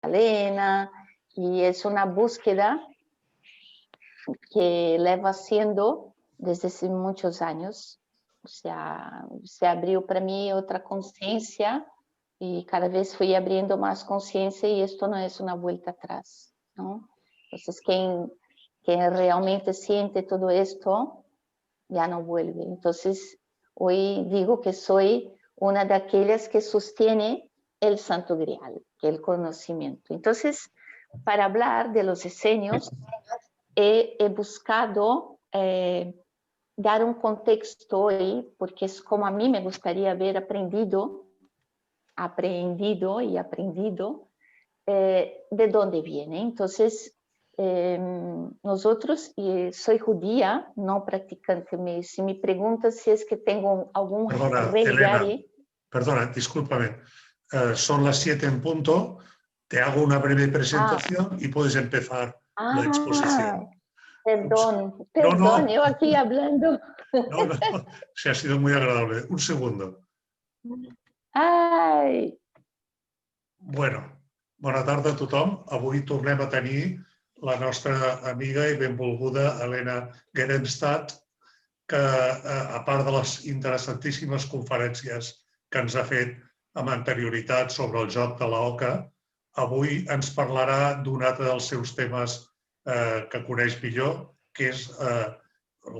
Magdalena, y es una búsqueda que llevo haciendo desde hace muchos años. O sea, se abrió para mí otra conciencia y cada vez fui abriendo más conciencia y esto no es una vuelta atrás, ¿no? Entonces, quien realmente siente todo esto ya no vuelve. Entonces, hoy digo que soy una de aquellas que sostiene el Santo Grial, que es el conocimiento. Entonces, para hablar de los esenios, he buscado dar un contexto hoy, porque es como a mí me gustaría haber aprendido de dónde viene. Entonces, nosotros, y soy judía, no practicante, si me preguntas si es que tengo algún Elena, perdona, discúlpame. Son las 7 en punto, te hago una breve presentación y puedes empezar la exposición. Perdón, No. Yo aquí hablando. No, se ha sido muy agradable. Un segundo. Ai. Bueno, bona tarda a tothom. Avui tornem a tenir la nostra amiga i benvolguda Elena Gerenstadt, que a part de les interessantíssimes conferències que ens ha fet amb anterioritat sobre el joc de l'oca, avui ens parlarà d'un altre dels seus temes que coneix millor, que és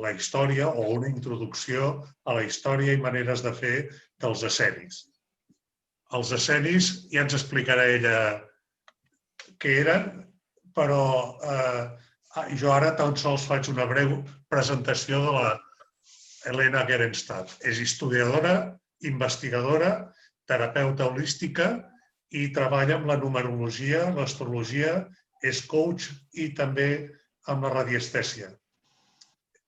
la història o una introducció a la història i maneres de fer dels escenis. Els escenis ja ens explicarà ella què eren, però jo ara tan sols faig una breu presentació de la Elena Gerenstadt. És historiadora, investigadora, terapeuta holística i treballa amb la numerologia, l'astrologia, és coach i també amb la radiestèsia.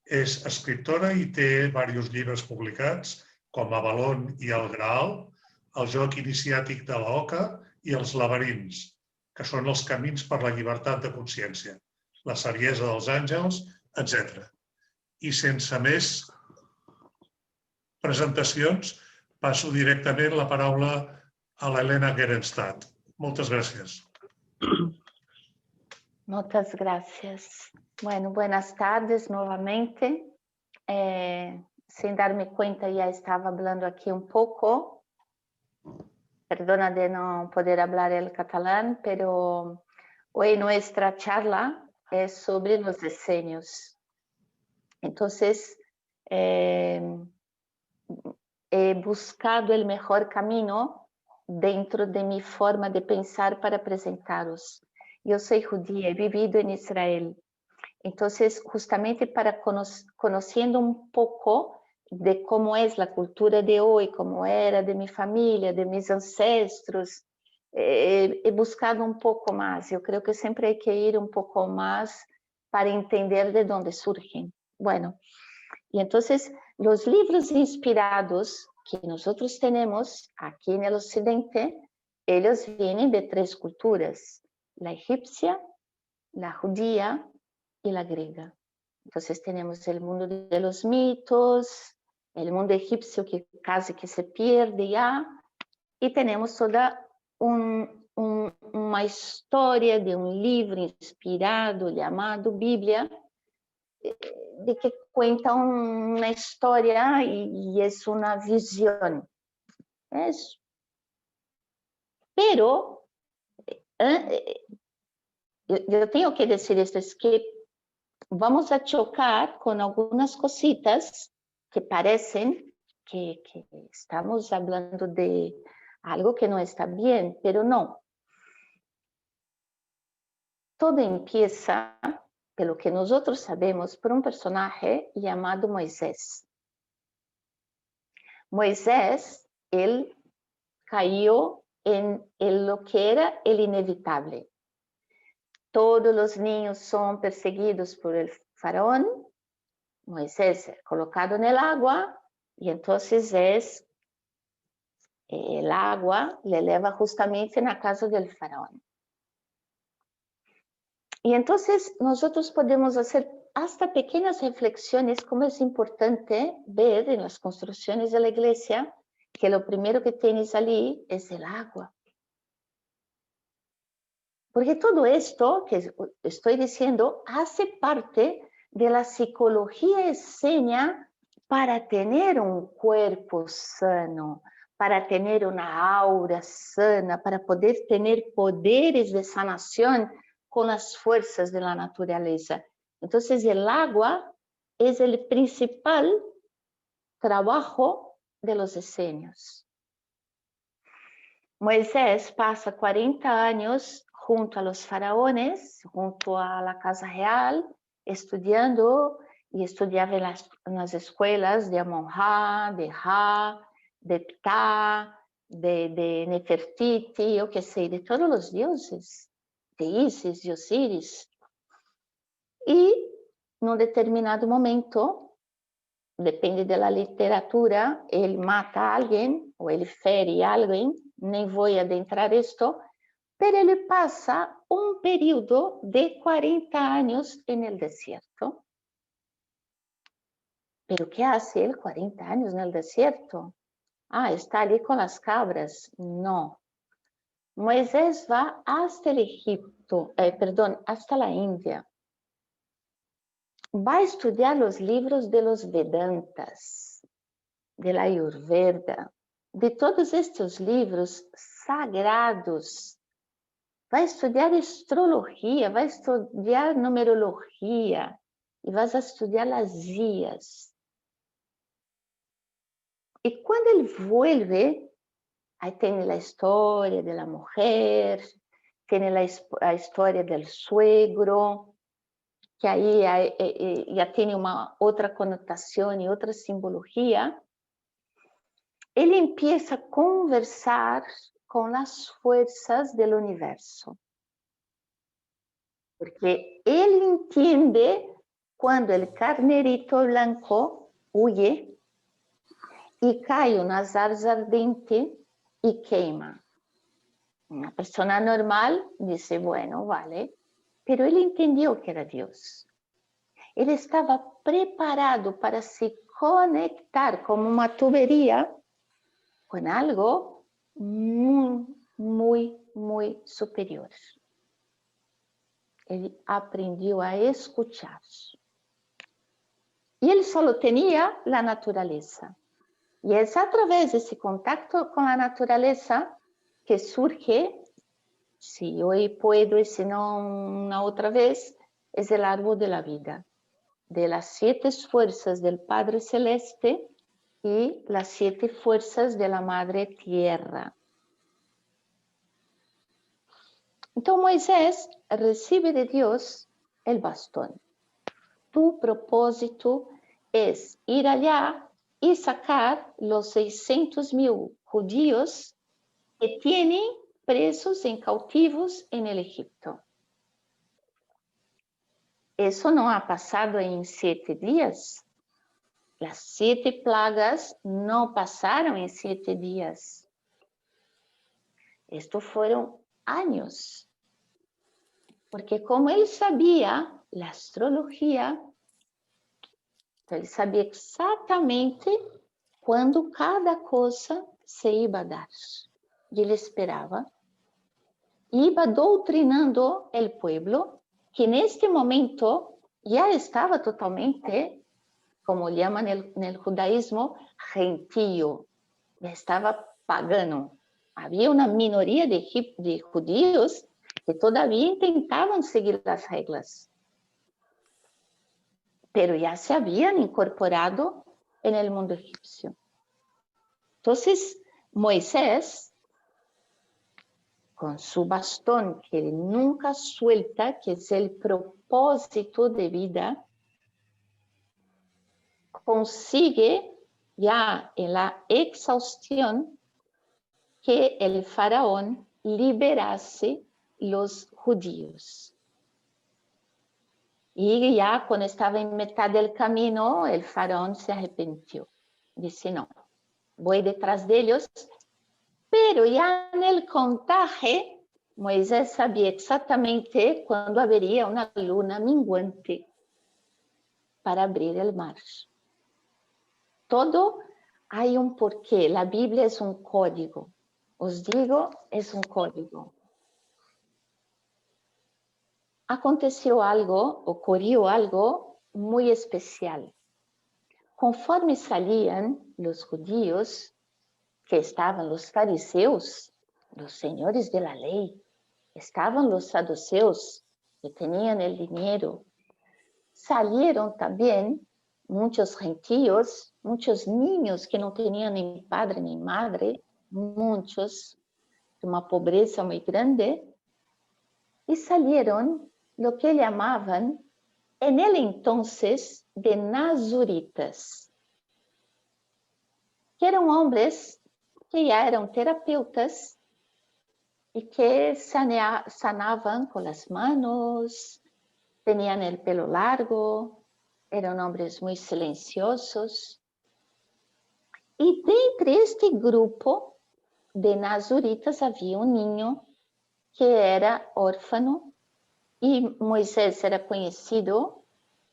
És escriptora i té diversos llibres publicats, com Avalon i el Graal, el joc iniciàtic de l'oca i els laberints, que són els camins per la llibertat de consciència, la saviesa dels àngels, etc. I sense més presentacions, passo directament la paraula a l'Elena Gerenstadt. Moltes gràcies. Muchas gracias. Bueno, buenas tardes nuevamente. Sin darme cuenta ya estaba hablando aquí un poco. Perdona de no poder hablar el catalán, pero hoy nuestra charla es sobre los diseños. Entonces, he buscado el mejor camino dentro de mi forma de pensar para presentaros. Yo soy judía, he vivido en Israel. Entonces, justamente para conociendo un poco de cómo es la cultura de hoy, cómo era de mi familia, de mis ancestros, he buscado un poco más. Yo creo que siempre hay que ir un poco más para entender de dónde surgen. Bueno, y entonces los libros inspirados que nosotros tenemos aquí en el occidente, ellos vienen de 3 culturas, la egipcia, la judía y la griega. Entonces tenemos el mundo de los mitos, el mundo egipcio que casi que se pierde ya, y tenemos toda una historia de un libro inspirado llamado Biblia, de que cuenta una historia y es una visión. Eso. Pero yo tengo que decir esto, es que vamos a chocar con algunas cositas que parecen que estamos hablando de algo que no está bien, pero no. Todo empieza, de lo que nosotros sabemos, por un personaje llamado Moisés. Moisés, él cayó en lo que era el inevitable. Todos los niños son perseguidos por el faraón. Moisés es colocado en el agua y entonces el agua le lleva justamente en la casa del faraón. Y entonces nosotros podemos hacer hasta pequeñas reflexiones, como es importante ver en las construcciones de la iglesia que lo primero que tienes allí es el agua. Porque todo esto que estoy diciendo hace parte de la psicología esenia para tener un cuerpo sano, para tener una aura sana, para poder tener poderes de sanación con las fuerzas de la naturaleza. Entonces el agua es el principal trabajo de los esenios. Moisés pasa 40 años junto a los faraones, junto a la casa real, estudiando, y estudiaba en las escuelas de Amon-Ra, de Ra, de Ptah, de Nefertiti, yo qué sé, de todos los dioses, de Isis, de Osiris. Y en un determinado momento, depende de la literatura, él mata a alguien o él fere a alguien, nem voy a adentrar esto, pero él pasa un periodo de 40 años en el desierto. ¿Pero qué hace él 40 años en el desierto? Ah, está allí con las cabras. No. Moisés va hasta el Egipto, hasta la India. Va a estudiar los libros de los Vedantas, de la Ayurveda, de todos estos libros sagrados. Va a estudiar astrología, va a estudiar numerología y vas a estudiar las guías. Y cuando él vuelve, ahí tiene la historia de la mujer, tiene la historia del suegro, que ahí ya tiene una otra connotación y otra simbología. Él empieza a conversar con las fuerzas del universo. Porque él entiende cuando el carnerito blanco huye y cae una zarza ardente y quema. Una persona normal dice, bueno, vale, pero él entendió que era Dios. Él estaba preparado para se conectar como una tubería con algo muy, muy, muy superior. Él aprendió a escuchar. Y él solo tenía la naturaleza. Y es a través de ese contacto con la naturaleza que surge, si hoy puedo y si no una otra vez, es el árbol de la vida, de las 7 fuerzas del Padre Celeste y las 7 fuerzas de la Madre Tierra. Entonces Moisés recibe de Dios el bastón. Tu propósito es ir allá y sacar los 600.000 judíos que tienen presos en cautivos en el Egipto. Eso no ha pasado en 7 días. Las 7 plagas no pasaron en 7 días. Esto fueron años. Porque como él sabía la astrología, él sabía exactamente cuando cada cosa se iba a dar. Y él esperaba. Iba doutrinando el pueblo, que en este momento ya estaba totalmente, como llaman en el judaísmo, gentío. Ya estaba pagano. Había una minoría de judíos que todavía intentaban seguir las reglas. Pero ya se habían incorporado en el mundo egipcio. Entonces, Moisés, con su bastón que él nunca suelta, que es el propósito de vida, consigue ya en la exhaustión que el faraón liberase los judíos. Y ya cuando estaba en mitad del camino, el faraón se arrepintió. Dice, no, voy detrás de ellos. Pero ya en el contaje, Moisés sabía exactamente cuándo habría una luna minguante para abrir el mar. Todo hay un porqué. La Biblia es un código. Os digo, es un código. ocurrió algo muy especial. Conforme salían los judíos, que estaban los fariseos, los señores de la ley, estaban los saduceos, que tenían el dinero, salieron también muchos gentios, muchos niños que no tenían ni padre ni madre, muchos de una pobreza muy grande, y salieron lo que llamaban en el entonces de nazuritas, que eran hombres que ya eran terapeutas y que sanaban con las manos, tenían el pelo largo, eran hombres muy silenciosos. Y dentro este grupo de nazuritas había un niño que era órfano y Moisés era conhecido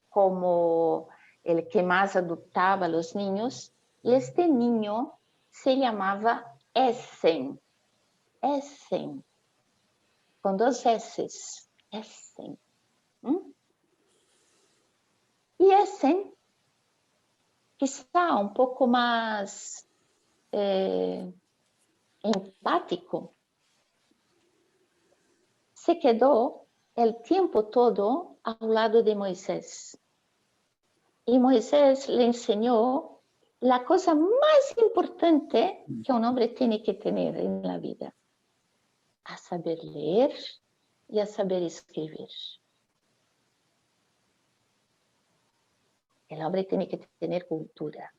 como el que más adoptaba a los niños, y este niño se llamaba Essen, Essen, con 2 S's, Essen. Y Essen, quizá un poco más empático, se quedó el tiempo todo al lado de Moisés. Y Moisés le enseñó la cosa más importante que un hombre tiene que tener en la vida: a saber leer y a saber escribir. El hombre tiene que tener cultura,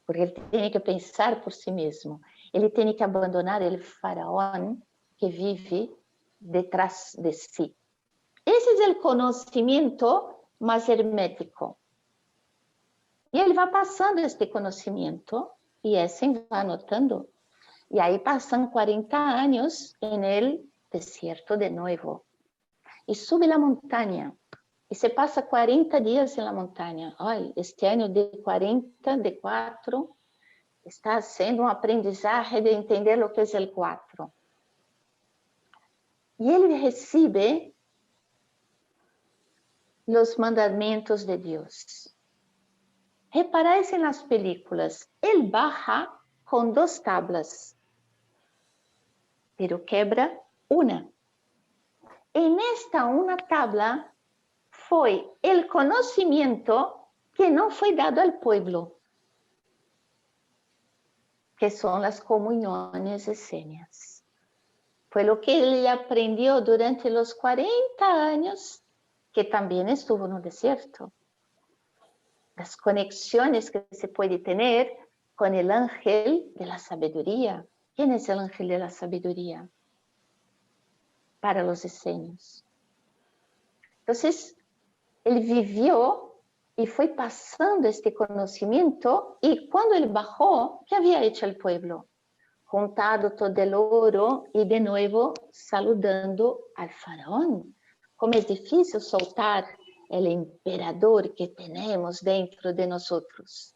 porque él tiene que pensar por sí mismo. Él tiene que abandonar el faraón que vive detrás de sí. Ese es el conocimiento más hermético. Y él va pasando este conocimiento y ese va anotando. Y ahí pasan 40 años en el desierto de nuevo. Y sube la montaña. Y se pasa 40 días en la montaña. Ay, este año de 40, de 4, está haciendo un aprendizaje de entender lo que es el 4. Y él recibe los mandamientos de Dios. Reparáis en las películas, él baja con 2 tablas, pero quebra una. En esta una tabla fue el conocimiento que no fue dado al pueblo, que son las comuniones escénicas. Fue lo que él aprendió durante los 40 años que también estuvo en el desierto. Las conexiones que se puede tener con el ángel de la sabiduría. ¿Quién es el ángel de la sabiduría? Para los esenios. Entonces, él vivió y fue pasando este conocimiento, y cuando él bajó, ¿qué había hecho el pueblo? Juntado todo el oro y de nuevo saludando al faraón. Como es difícil soltar el emperador que tenemos dentro de nosotros.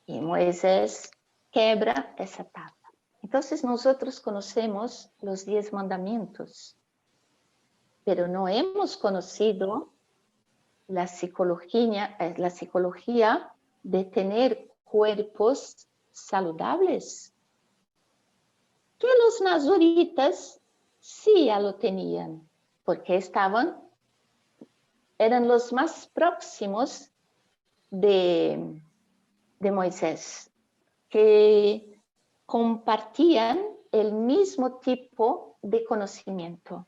Y Moisés quebra esa tabla. Entonces nosotros conocemos los 10 mandamientos, pero no hemos conocido la psicología de tener cuerpos saludables, que los nazuritas sí ya lo tenían, porque eran los más próximos de Moisés, que compartían el mismo tipo de conocimiento.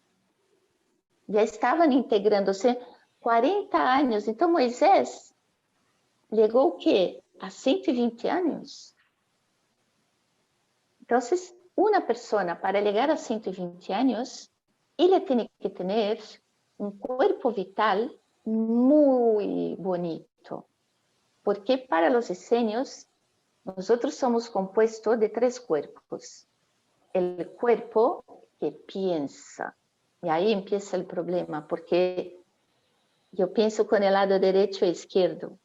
Ya estaban integrándose 40 años. Então Moisés llegó o quê? A 120 años. Entonces, una persona para llegar a 120 años, ella tiene que tener un cuerpo vital muy bonito, porque para los esenios nosotros somos compuestos de 3 cuerpos. El cuerpo que piensa, y ahí empieza el problema, porque yo pienso con el lado derecho e izquierdo.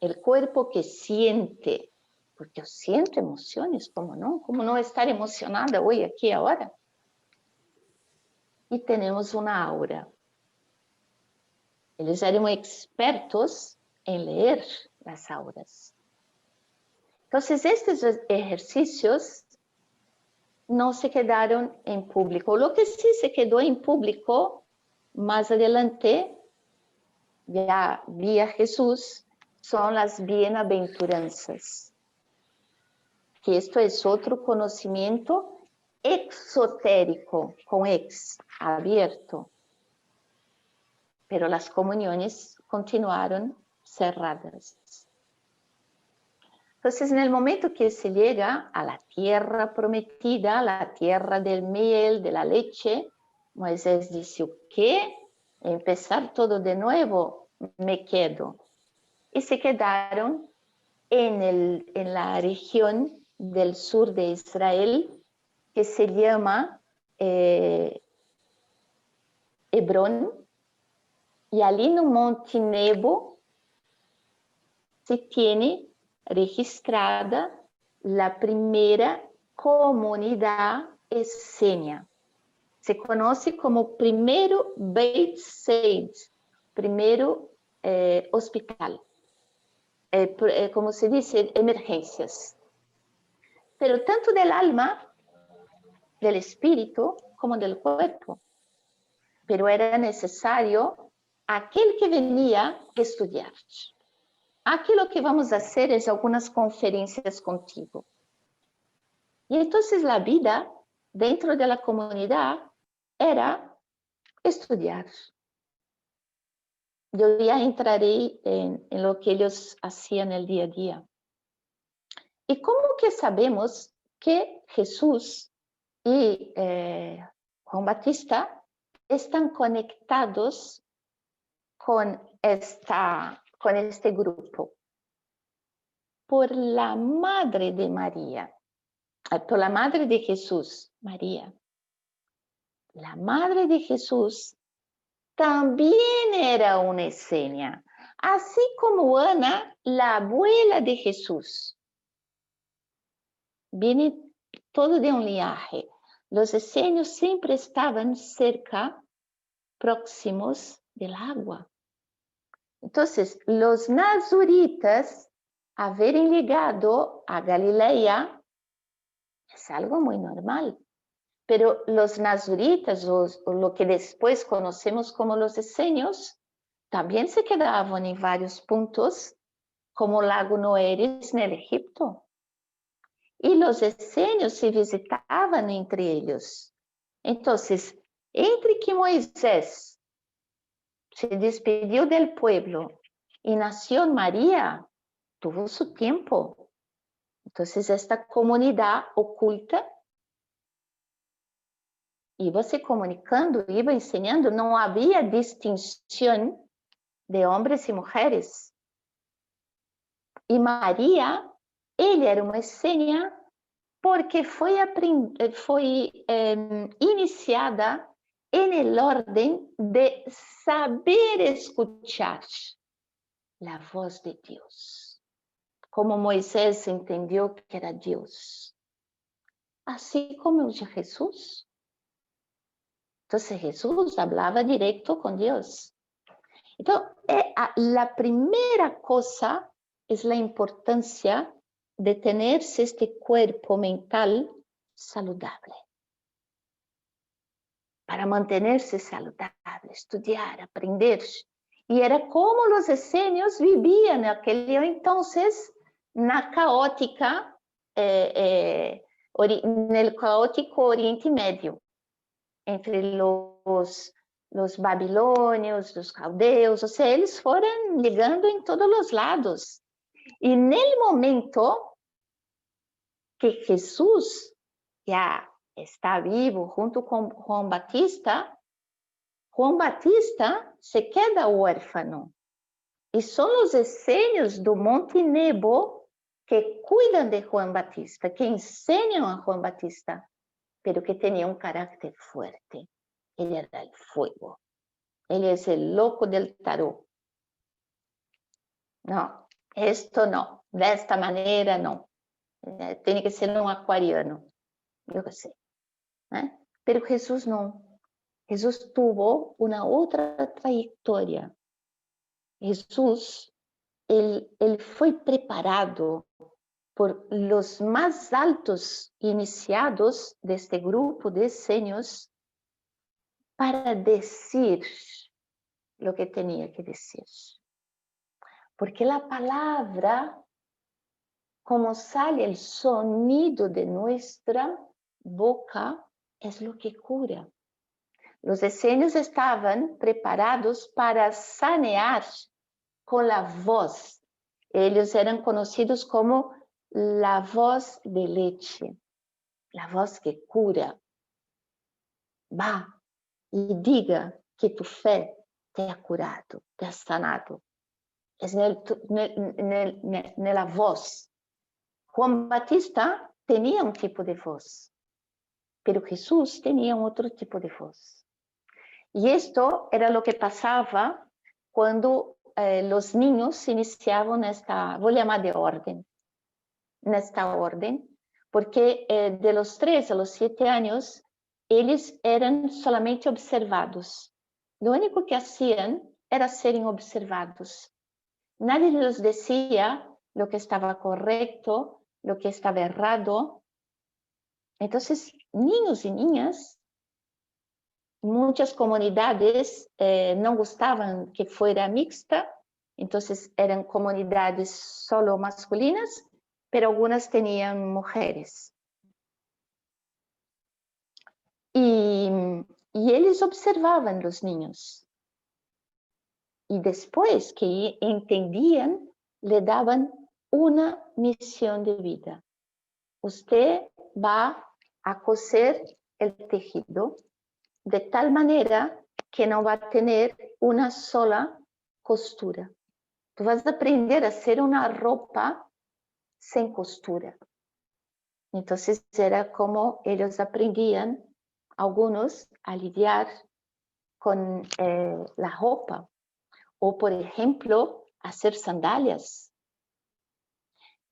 El cuerpo que siente, porque yo siento emociones, ¿cómo no? ¿Cómo no estar emocionada hoy, aquí, ahora? e temos uma aura. Eles eram expertos em ler as auras. Então, estes exercícios não se quedaram em público. Lo que sí se quedó en público, más adelante, ya vía Jesús, son las bienaventuranzas. Que esto es otro conocimiento exotérico, con ex, abierto. Pero las comuniones continuaron cerradas. Entonces, en el momento que se llega a la tierra prometida, la tierra del miel, de la leche, Moisés dice, ¿qué? Empezar todo de nuevo, me quedo. Y se quedaron en la región del sur de Israel, que se llama Hebrón, y allí en Monte Nebo se tiene registrada la primera comunidad esenia. Se conoce como primero Beit Seid, primero hospital, como se dice, emergencias. Pero tanto del alma, del espíritu, como del cuerpo. Pero era necesario aquel que venía a estudiar. Aquí lo que vamos a hacer es algunas conferencias contigo. Y entonces la vida dentro de la comunidad era estudiar. Yo ya entraré en lo que ellos hacían el día a día. ¿Y cómo que sabemos que Jesús y Juan Bautista están conectados con este grupo? Por la madre de María, por la madre de Jesús, María. La madre de Jesús también era una esenia, así como Ana, la abuela de Jesús. Viene todo de un linaje. Los esenios siempre estaban cerca, próximos del agua. Entonces, los nazuritas, haberem llegado a Galilea, es algo muy normal. Pero los nazuritas, o lo que después conocemos como los esenios, también se quedaban en varios puntos, como Lago Noeres en el Egipto. Y los esenios se visitaban entre ellos. Entonces, entre que Moisés se despediu del pueblo y nació María, tuvo su tiempo. Entonces, esta comunidad oculta iba se comunicando, iba enseñando, no había distinción de hombres y mujeres. Y María, ella era uma esenia porque foi iniciada en el orden de saber escuchar la voz de Dios. Como Moisés entendió que era Dios. Así como Jesús. Entonces Jesús hablaba directo con Dios. Entonces, la primera cosa es la importancia de tenerse este cuerpo mental saludable. Para mantenerse saludable, estudiar, aprender. Y era como los esenios vivían en aquel entonces na caótica, en el caótico Oriente Medio, entre los babilônios, los caldeos, o sea, eles foram ligando em todos os lados. E no momento que Jesús já está vivo junto com Juan Batista se queda huérfano. E são os essênios do Monte Nebo que cuidam de Juan Batista, que ensinam a Juan Batista, pero que tenía un carácter fuerte. Él era el fuego. Él es el loco del tarot. No, esto no, de esta manera no. Tiene que ser un acuariano, yo qué sé. Pero Jesús no. Jesús tuvo una otra trayectoria. Jesús, él fue preparado por los más altos iniciados de este grupo de seños para decir lo que tenía que decir. Porque la palabra, como sale el sonido de nuestra boca, es lo que cura. Los esenios estaban preparados para sanear con la voz. Ellos eran conocidos como la voz de leche, la voz que cura. Va y diga que tu fe te ha curado, te ha sanado. Es la voz. Juan Batista tenía un tipo de voz, pero Jesús tenía otro tipo de voz. Y esto era lo que pasaba cuando los niños iniciaban esta, voy a llamar de orden, en esta orden, porque de los 3 a los 7 años, ellos eran solamente observados. Lo único que hacían era ser observados. Nadie les decía lo que estaba correcto, lo que estaba errado. Entonces, niños y niñas, muchas comunidades no gustaban que fuera mixta, entonces eran comunidades solo masculinas, pero algunas tenían mujeres. Y ellos observaban los niños. Y después que entendían, le daban una misión de vida. Usted va a coser el tejido de tal manera que no va a tener una sola costura. Tú vas a aprender a hacer una ropa sin costura. Entonces era como ellos aprendían, algunos, a lidiar con la ropa. O, por ejemplo, hacer sandalias.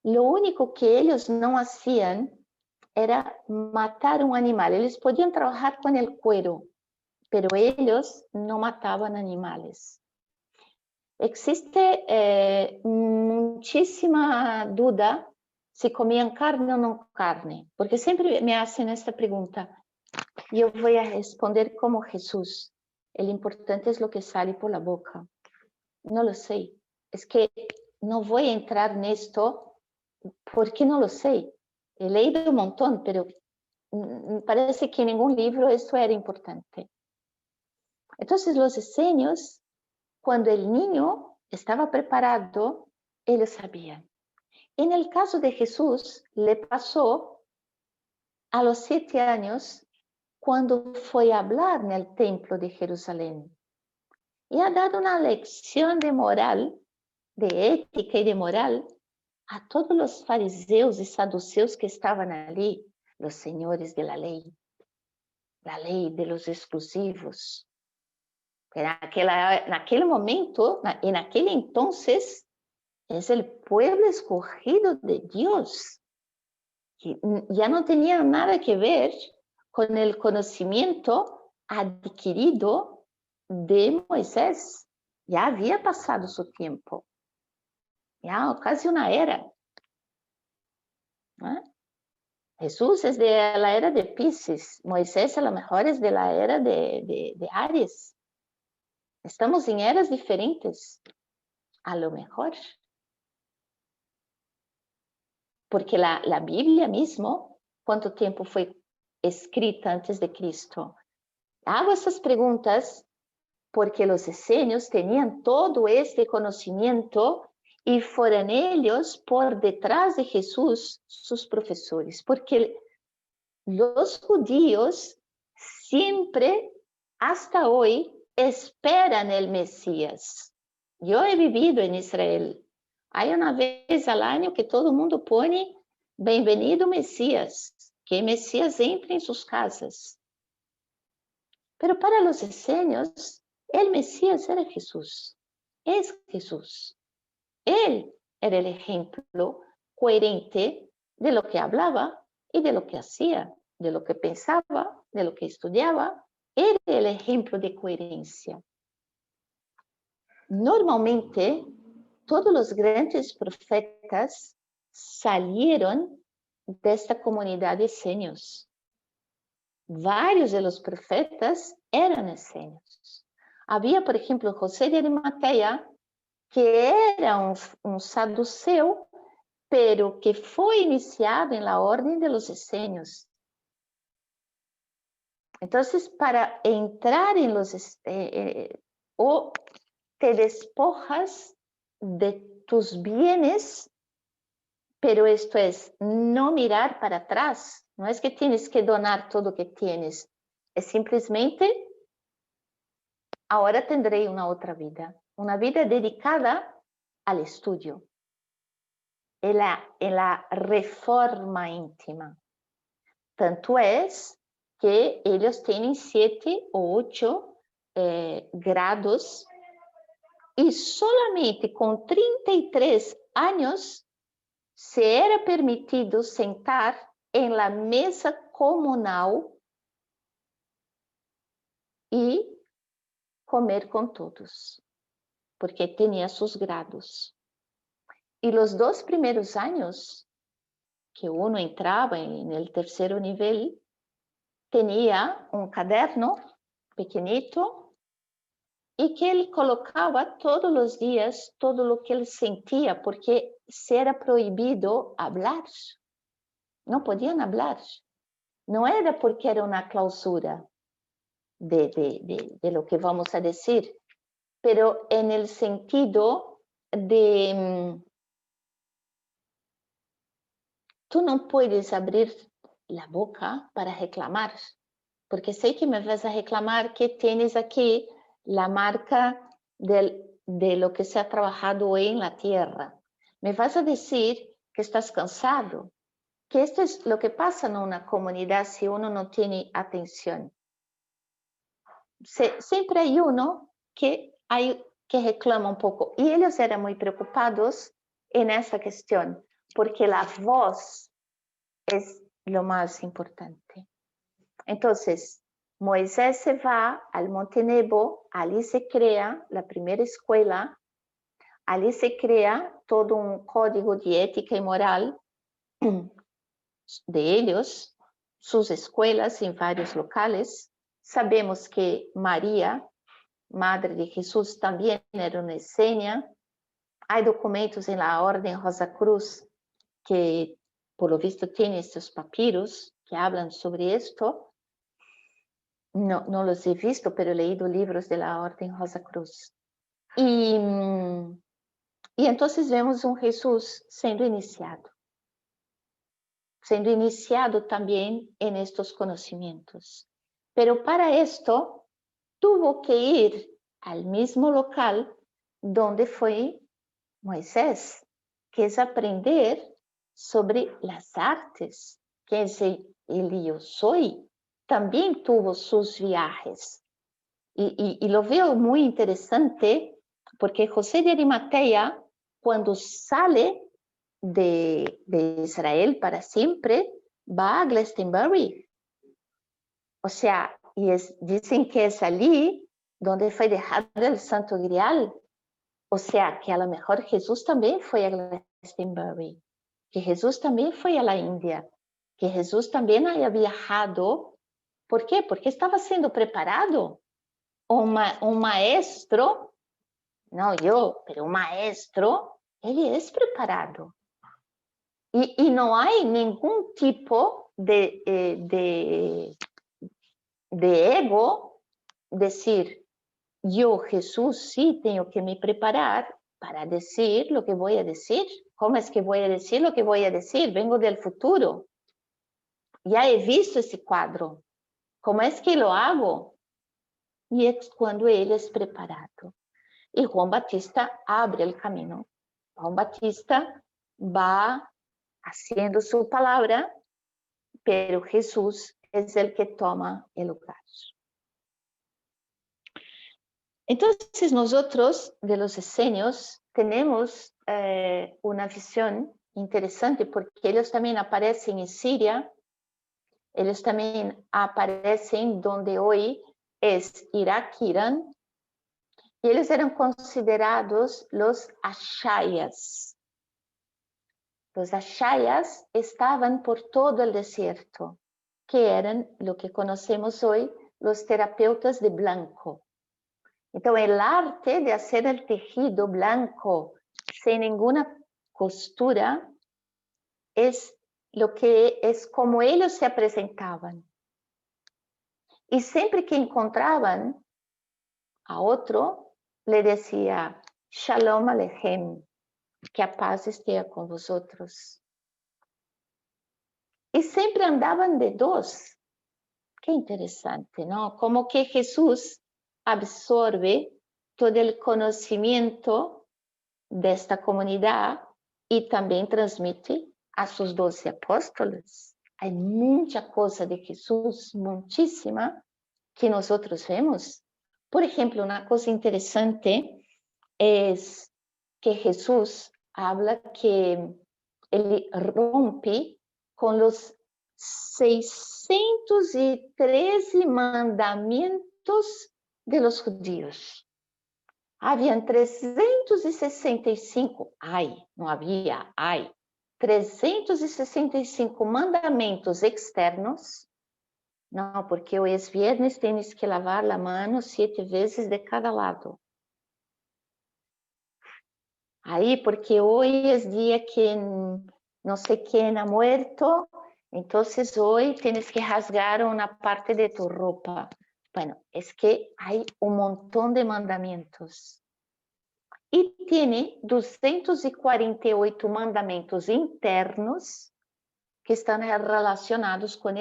Lo único que ellos no hacían era matar un animal. Ellos podían trabajar con el cuero, pero ellos no mataban animales. Existe muchísima duda si comían carne o no carne, porque siempre me hacen esta pregunta. Yo voy a responder como Jesús. El importante es lo que sale por la boca. No lo sé. Es que no voy a entrar en esto porque no lo sé. He leído un montón, pero parece que en ningún libro esto era importante. Entonces los esenios, cuando el niño estaba preparado, ellos sabían. En el caso de Jesús, le pasó a los 7 años cuando fue a hablar en el templo de Jerusalén. Y ha dado una lección de moral, de ética y de moral a todos los fariseos y saduceos que estaban allí, los señores de la ley de los exclusivos. En aquel momento, en aquel entonces, es el pueblo escogido de Dios, que ya no tenía nada que ver con el conocimiento adquirido de Moisés. Ya había pasado su tiempo, ya casi una era. ¿Eh? Jesús es de la era de Piscis, Moisés a lo mejor es de la era de Aries. Estamos en eras diferentes, a lo mejor. Porque la Biblia mismo, ¿cuánto tiempo fue escrita antes de Cristo? Hago estas preguntas porque los esenios tenían todo este conocimiento y fueron ellos por detrás de Jesús sus profesores. Porque los judíos siempre, hasta hoy, esperan el Mesías. Yo he vivido en Israel. Hay una vez al año que todo el mundo pone bienvenido Mesías, que Mesías entre en sus casas. Pero para los esenios, el Mesías era Jesús. Es Jesús. Él era el ejemplo coherente de lo que hablaba y de lo que hacía, de lo que pensaba, de lo que estudiaba era el ejemplo de coherencia. Normalmente, todos los grandes profetas salieron de esta comunidad de esenios. Varios de los profetas eran esenios. Había, por ejemplo, José de Arimatea, que era un saduceo, pero que fue iniciado en la orden de los esenios. Entonces, para entrar en los... o te despojas de tus bienes, pero esto es no mirar para atrás. No es que tienes que donar todo lo que tienes. Es simplemente, ahora tendré una otra vida dedicada al estudio, en la reforma íntima. Tanto es que ellos tienen 7 o 8 grados y solamente con 33 años se era permitido sentar en la mesa comunal y comer con todos, porque tenía sus grados. Y los 2 primeros años que uno entraba en el tercer nivel, tenía un caderno pequeñito y que él colocaba todos los días todo lo que él sentía, porque se era prohibido hablar. No podían hablar. No era porque era una clausura de lo que vamos a decir, pero en el sentido de tú no puedes abrir la boca para reclamar, porque sé que me vas a reclamar que tienes aquí la marca de lo que se ha trabajado hoy en la tierra. Me vas a decir que estás cansado, que esto es lo que pasa en una comunidad si uno no tiene atención. Siempre hay uno que reclama un poco, y ellos eran muy preocupados en esa cuestión, porque la voz es lo más importante. Entonces, Moisés se va al Monte Nebo, allí se crea la primera escuela, allí se crea todo un código de ética y moral de ellos, sus escuelas en varios locales. Sabemos que María, madre de Jesús, también era una esenia. Hay documentos en la Orden Rosa Cruz que, por lo visto, tienen estos papiros que hablan sobre esto. No los he visto, pero he leído libros de la Orden Rosa Cruz. Y entonces vemos un Jesús siendo iniciado también en estos conocimientos. Pero para esto tuvo que ir al mismo local donde fue Moisés, que es aprender sobre las artes, que es el yo soy. También tuvo sus viajes. Y lo veo muy interesante porque José de Arimatea, cuando sale de Israel para siempre, va a Glastonbury. O sea, dicen que es allí donde fue dejado el Santo Grial. O sea, que a lo mejor Jesús también fue a Glastonbury, que Jesús también fue a la India, que Jesús también haya viajado. ¿Por qué? Porque estaba siendo preparado. Un maestro, no yo, pero un maestro, él es preparado. Y no hay ningún tipo de ego, decir, yo, Jesús, sí tengo que me preparar para decir lo que voy a decir. ¿Cómo es que voy a decir lo que voy a decir? Vengo del futuro. Ya he visto ese cuadro. ¿Cómo es que lo hago? Y es cuando él es preparado. Y Juan Batista abre el camino. Juan Batista va haciendo su palabra, pero Jesús es el que toma el lugar. Entonces nosotros de los esenios tenemos una visión interesante porque ellos también aparecen en Siria, ellos también aparecen donde hoy es Irak, Irán, y ellos eran considerados los ashayas. Los ashayas estaban por todo el desierto, que eran lo que conocemos hoy los terapeutas de blanco. Entonces, el arte de hacer el tejido blanco sin ninguna costura es lo que es como ellos se presentaban. Y siempre que encontraban a otro, le decía, Shalom Aleichem, que a paz esté con vosotros. Y siempre andaban de dos. Qué interesante, ¿no? Como que Jesús absorbe todo el conocimiento de esta comunidad y también transmite a sus 12 apóstoles. Hay mucha cosa de Jesús, muchísima, que nosotros vemos. Por ejemplo, una cosa interesante es que Jesús habla que él rompe con los 613 mandamientos de los judíos. Habían 365, no había, 365 mandamentos externos. No, porque hoy es viernes, tienes que lavar la mano 7 veces de cada lado. Ahí, porque hoy es día que no sé quién ha muerto, entonces hoy tienes que rasgar una parte de tu ropa. Bueno, es que hay un montón de mandamientos. Y tiene 248 mandamentos internos que están relacionados con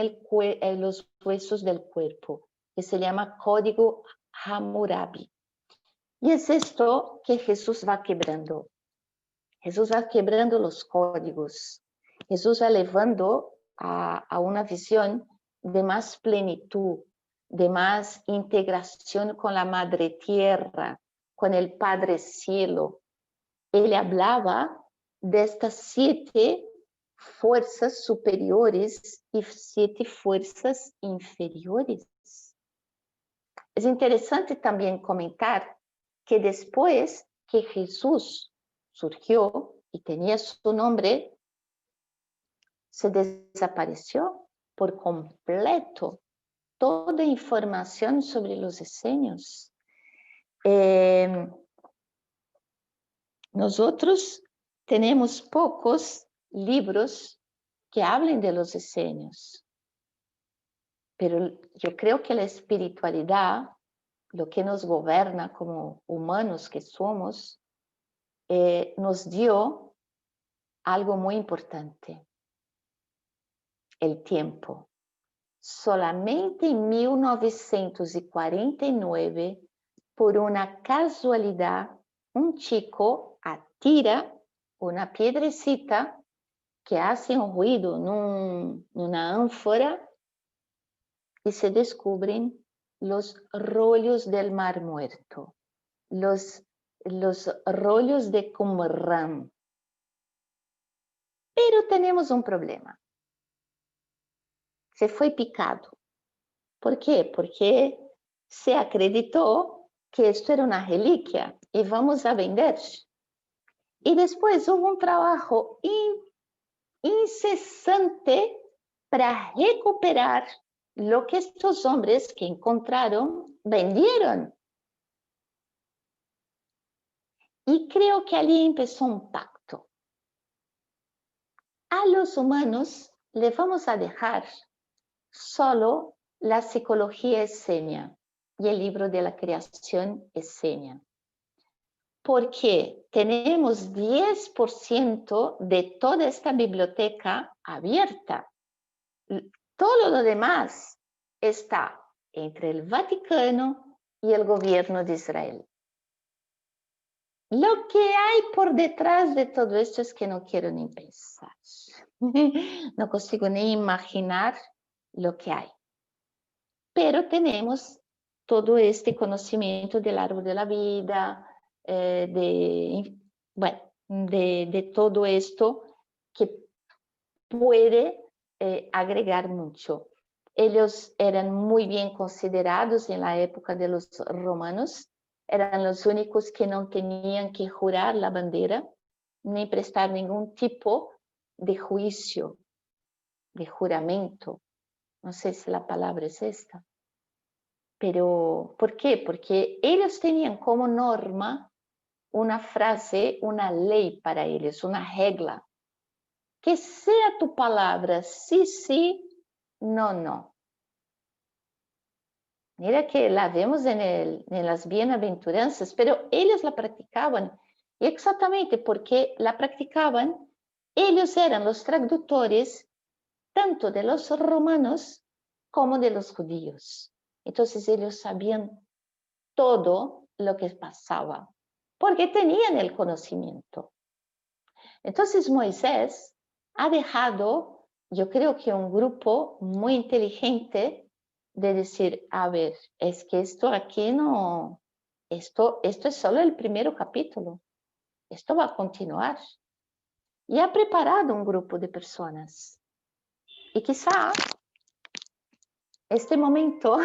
los huesos del cuerpo, que se llama Código Hammurabi. Y es esto que Jesús va quebrando. Jesús va quebrando los códigos. Jesús va llevando a una visión de más plenitud, de más integración con la Madre Tierra, con el Padre Cielo. Él hablaba de estas 7 fuerzas superiores y 7 fuerzas inferiores. Es interesante también comentar que después que Jesús surgió y tenía su nombre, se desapareció por completo toda información sobre los esenios. Nosotros tenemos pocos libros que hablen de los esenios, pero yo creo que la espiritualidad, lo que nos gobierna como humanos que somos, nos dio algo muy importante, el tiempo. Solamente en 1949, por una casualidad, un chico atira una piedrecita que hace un ruido en una ánfora y se descubren los rollos del Mar Muerto, los rollos de Qumran. Pero tenemos un problema. Se fue picado. ¿Por qué? Porque se acreditó que esto era una reliquia y vamos a vender. Y después hubo un trabajo incesante para recuperar lo que estos hombres que encontraron vendieron. Y creo que allí empezó un pacto. A los humanos les vamos a dejar solo la psicología esenia y el libro de la creación esenia. Porque tenemos 10% de toda esta biblioteca abierta. Todo lo demás está entre el Vaticano y el gobierno de Israel. Lo que hay por detrás de todo esto es que no quiero ni pensar. No consigo ni imaginar lo que hay. Pero tenemos todo este conocimiento del árbol de la vida, de todo esto que puede agregar mucho. Ellos eran muy bien considerados en la época de los romanos. Eran los únicos que no tenían que jurar la bandera, ni prestar ningún tipo de juicio, de juramento. No sé si la palabra es esta. Pero, ¿por qué? Porque ellos tenían como norma una frase, una ley para ellos, una regla. Que sea tu palabra sí, sí, no, no. Mira que la vemos en las bienaventuranzas, pero ellos la practicaban. Y exactamente porque la practicaban, ellos eran los traductores tanto de los romanos como de los judíos. Entonces ellos sabían todo lo que pasaba, porque tenían el conocimiento. Entonces Moisés ha dejado, yo creo que un grupo muy inteligente de decir, a ver, es que esto aquí no, esto es solo el primer capítulo, esto va a continuar. Y ha preparado un grupo de personas. Y quizá este momento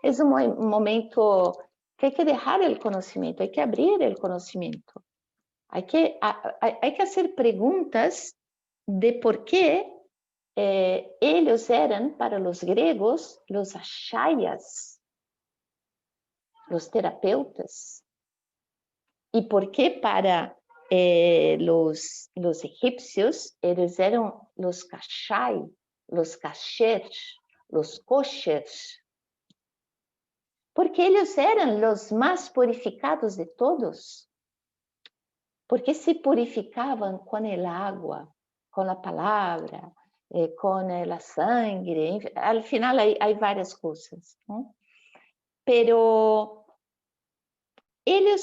es un momento que hay que dejar el conocimiento, hay que abrir el conocimiento. Hay que hacer preguntas de por qué ellos eran para los griegos los achayas, los terapeutas, y por qué para los egipcios ellos eran los kashai, los kasher, los kosher, porque ellos eran los más purificados de todos. Porque se purificaban con el agua, con la palabra, con la sangre. Al final hay varias cosas, ¿no? Pero ellos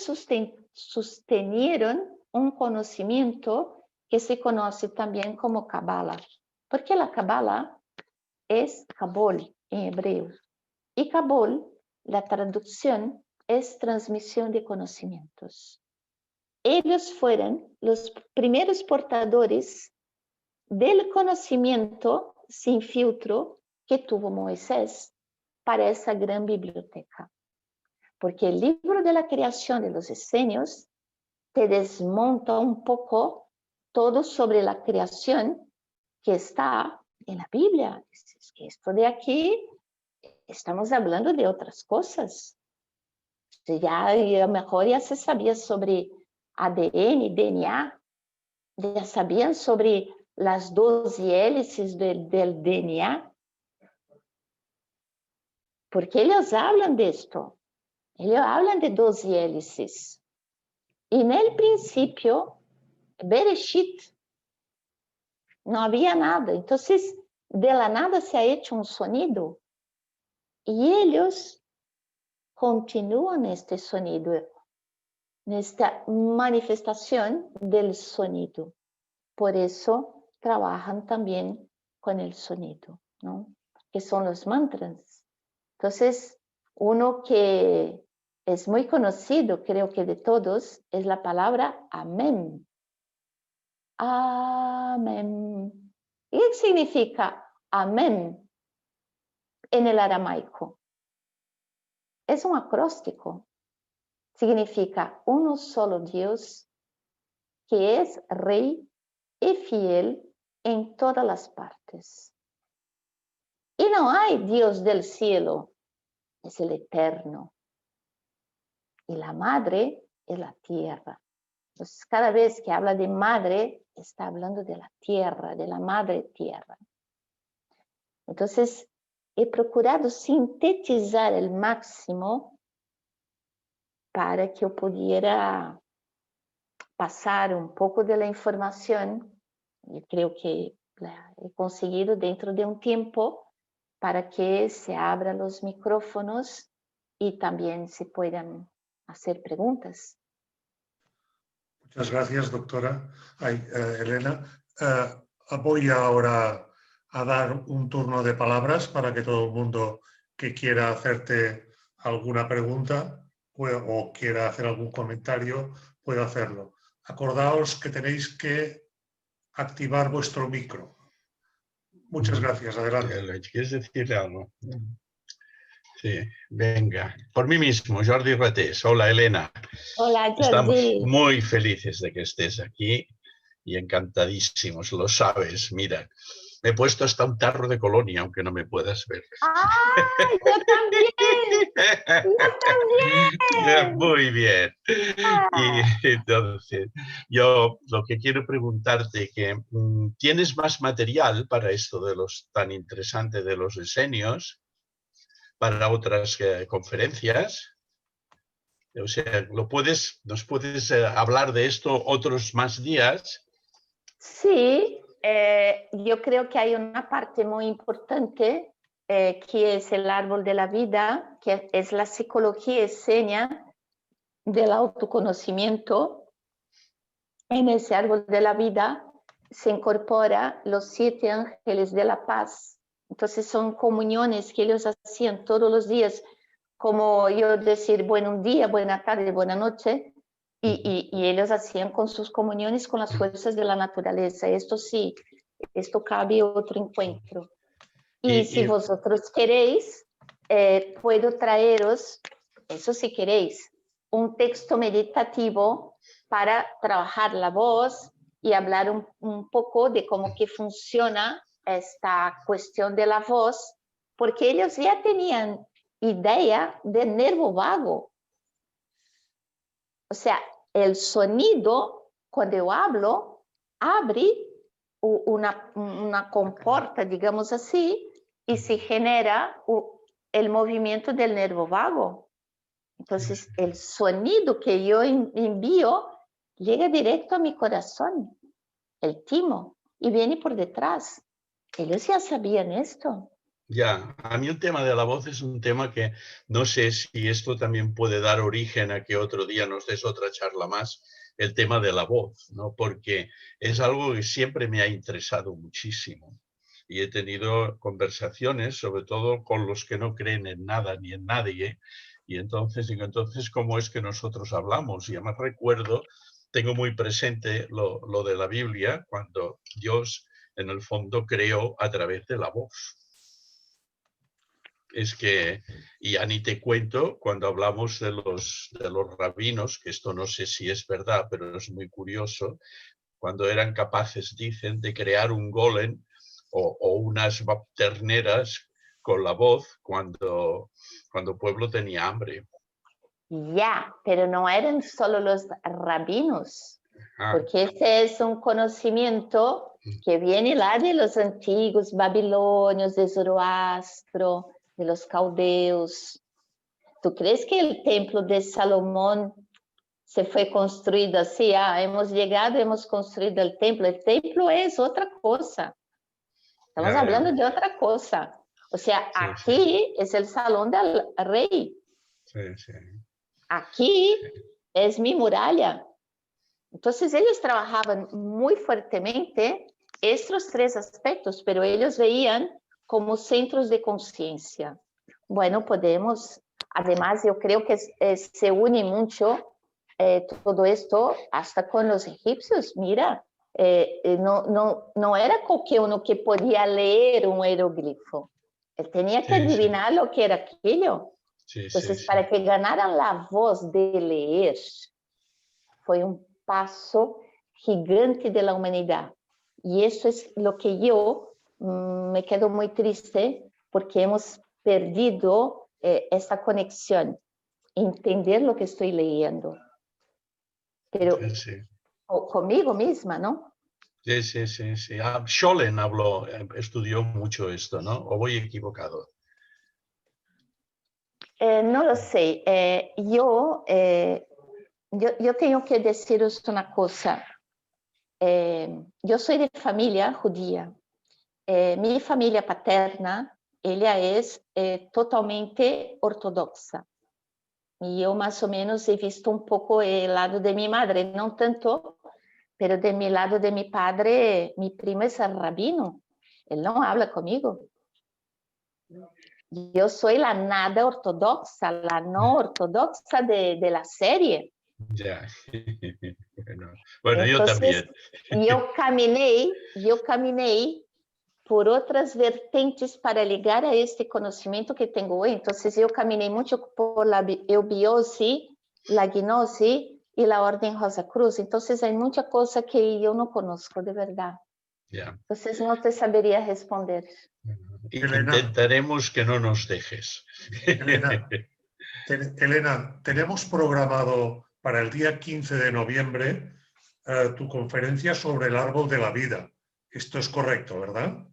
sostenieron un conocimiento que se conoce también como Kabbalah, porque la Kabbalah es Kabul en hebreo. Y Kabul, la traducción es transmisión de conocimientos. Ellos fueron los primeros portadores del conocimiento sin filtro que tuvo Moisés para esa gran biblioteca. Porque el libro de la creación de los esenios te desmonta un poco todo sobre la creación que está en la Biblia. Es que esto de aquí, estamos hablando de otras cosas. Ya, a lo mejor ya se sabía sobre ADN, DNA, ya sabían sobre las 12 hélices del DNA, porque ellos hablan de esto, ellos hablan de 12 hélices. Y en el principio, Bereshit, no había nada, entonces de la nada se ha hecho un sonido y ellos continúan este sonido, en esta manifestación del sonido. Por eso trabajan también con el sonido, ¿no? Que son los mantras. Entonces, uno que es muy conocido, creo que de todos, es la palabra amén. Amén. ¿Y qué significa amén en el aramaico? Es un acróstico. Significa uno solo Dios que es rey y fiel en todas las partes. Y no hay Dios del cielo, es el eterno. Y la madre es la tierra. Entonces, cada vez que habla de madre, está hablando de la tierra, de la madre tierra. Entonces, he procurado sintetizar el máximo para que yo pudiera pasar un poco de la información. Yo creo que la he conseguido dentro de un tiempo para que se abran los micrófonos y también se puedan hacer preguntas. Muchas gracias, doctora Elena. Voy ahora a dar un turno de palabras para que todo el mundo que quiera hacerte alguna pregunta o quiera hacer algún comentario pueda hacerlo. Acordaos que tenéis que activar vuestro micro. Muchas gracias. Adelante. ¿Quieres decirle algo? Sí, venga. Por mí mismo, Jordi Ratés. Hola, Elena. Hola, Jordi. Estamos muy felices de que estés aquí y encantadísimos, lo sabes. Mira, me he puesto hasta un tarro de colonia, aunque no me puedas ver. ¡Ah! ¡Yo también! ¡Yo también! Muy bien. Y entonces, yo lo que quiero preguntarte que ¿tienes más material para esto de los tan interesante de los diseños para otras conferencias? O sea, ¿nos puedes hablar de esto otros más días? Sí, yo creo que hay una parte muy importante que es el árbol de la vida, que es la psicología escena del autoconocimiento. En ese árbol de la vida se incorpora los 7 ángeles de la paz. Entonces son comuniones que ellos hacían todos los días, como yo decir buen día, buena tarde, buena noche, y ellos hacían con sus comuniones con las fuerzas de la naturaleza. Esto sí, esto cabe otro encuentro. Y si vosotros queréis, puedo traeros, eso si queréis, un texto meditativo para trabajar la voz y hablar un poco de cómo que funciona esta cuestión de la voz, porque ellos ya tenían idea del nervio vago. O sea, el sonido, cuando yo hablo, abre una comporta, digamos así, y se genera el movimiento del nervio vago. Entonces, el sonido que yo envío llega directo a mi corazón, el timo, y viene por detrás. Ellos ya sabían esto. Ya, a mí el tema de la voz es un tema que no sé si esto también puede dar origen a que otro día nos des otra charla más, el tema de la voz, ¿no? Porque es algo que siempre me ha interesado muchísimo. Y he tenido conversaciones, sobre todo con los que no creen en nada ni en nadie. Y entonces digo, ¿cómo es que nosotros hablamos? Y además recuerdo, tengo muy presente lo de la Biblia, cuando Dios en el fondo creó a través de la voz. Es que, y ya ni te cuento, cuando hablamos de los rabinos, que esto no sé si es verdad, pero es muy curioso, cuando eran capaces, dicen, de crear un golem o unas terneras con la voz cuando el pueblo tenía hambre. Ya, pero no eran solo los rabinos, porque ese es un conocimiento que viene lá de los antiguos babilonios, de Zoroastro, de los caldeos. ¿Tú crees que el templo de Salomón se fue construido así? Hemos llegado, hemos construido el templo. El templo es otra cosa. Estamos hablando de otra cosa. O sea, aquí es el salón del rey. Aquí es mi muralla. Entonces ellos trabajaban muy fuertemente estos 3 aspectos, pero ellos veían como centros de conciencia. Bueno, podemos, además yo creo que se une mucho todo esto hasta con los egipcios. Mira, no era cualquier uno que podía leer un hieroglifo. Él tenía que adivinar lo que era aquello. Entonces, para que ganaran la voz de leer, fue un paso gigante de la humanidad. Y eso es lo que yo me quedo muy triste, porque hemos perdido esa conexión, entender lo que estoy leyendo. Pero conmigo misma, ¿no? Sí. Scholem estudió mucho esto, ¿no? ¿O voy equivocado? No lo sé. Yo tengo que deciros una cosa. Yo soy de familia judía. Mi familia paterna, ella es totalmente ortodoxa. Y yo más o menos he visto un poco el lado de mi madre, no tanto, pero de mi lado de mi padre, mi primo es el rabino. Él no habla conmigo. Yo soy la nada ortodoxa, la no ortodoxa de la serie. Ya. Bueno, entonces, yo también. Yo caminé por outras vertentes para ligar a este conhecimento que tenho hoje. Então, eu caminhei muito por la eubiose, la gnose e la Ordem Rosa Cruz. Então, há muita coisa que eu não conosco, de verdade. Ya. Entonces no te sabería responder. Intentaremos que no nos dejes. Elena, tenemos programado para el día 15 de noviembre tu conferencia sobre el árbol de la vida. Esto es correcto, ¿verdad?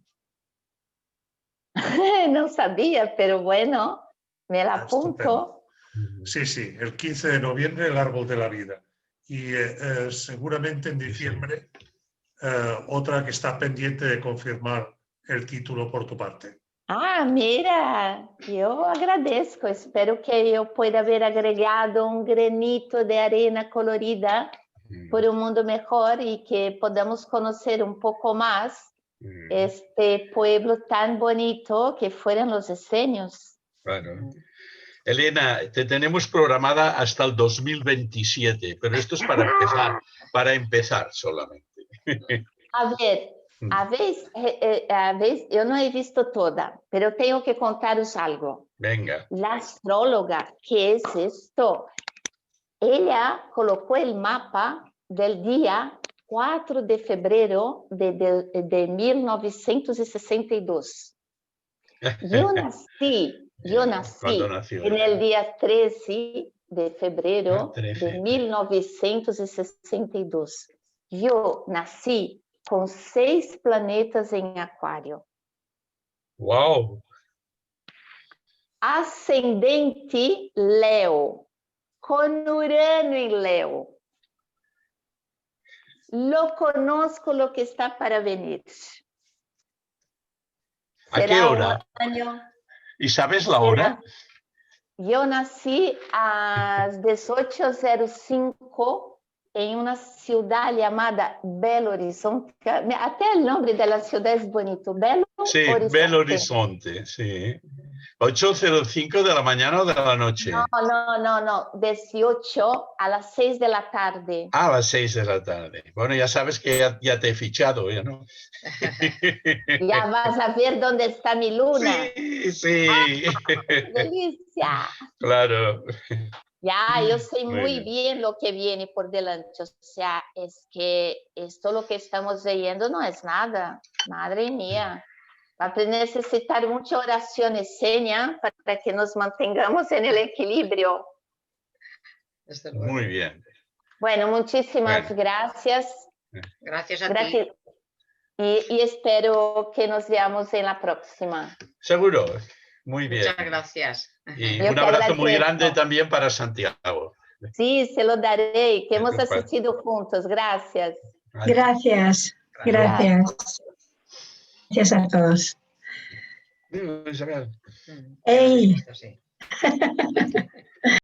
No sabía, pero bueno, me la apunto. Sí, sí, el 15 de noviembre el árbol de la vida. Y seguramente en diciembre otra que está pendiente de confirmar el título por tu parte. Ah, mira, eu agradeço. Espero que eu pueda haber agregado um granito de arena colorida por um mundo melhor e que podamos conhecer um pouco mais este pueblo tan bonito que fueron los esenios. Claro. Elena, te tenemos programada hasta el 2027, pero esto es para empezar solamente. A vez, eu não he visto toda, pero eu tenho que contaros algo. Venga. La astróloga, que es esto? Ella colocó el mapa del día 4 de febrero de 1962. Yo nací en el día 13 de febrero de 1962. Yo nací con 6 planetas en Acuario. ¡Wow! Ascendente Leo, con Urano en Leo. Lo conozco lo que está para venir. ¿A qué hora? ¿Y sabes la hora? Yo nací a las 18:05 en una ciudad llamada Belo Horizonte. Até el nombre de la ciudad es bonito. Belo Horizonte. Belo Horizonte, sí. 8:05 de la mañana o de la noche. No. 18 a las 6 de la tarde. A las 6 de la tarde. Bueno, ya sabes que ya te he fichado, ¿no? Ya vas a ver dónde está mi luna. Sí. ¡Delicia! Claro. Ya, yo sé muy bien lo que viene por delante. O sea, es que esto lo que estamos leyendo no es nada. Madre mía. Va a necesitar mucha oración esenia para que nos mantengamos en el equilibrio. Muy bien. Bueno, muchísimas gracias. Gracias a ti. Y espero que nos veamos en la próxima. Seguro. Muy bien. Muchas gracias. Y un abrazo muy grande también para Santiago. Sí, se lo daré, que hemos asistido juntos. Gracias. Gracias. Gracias a todos. Isabel. ¡Ey!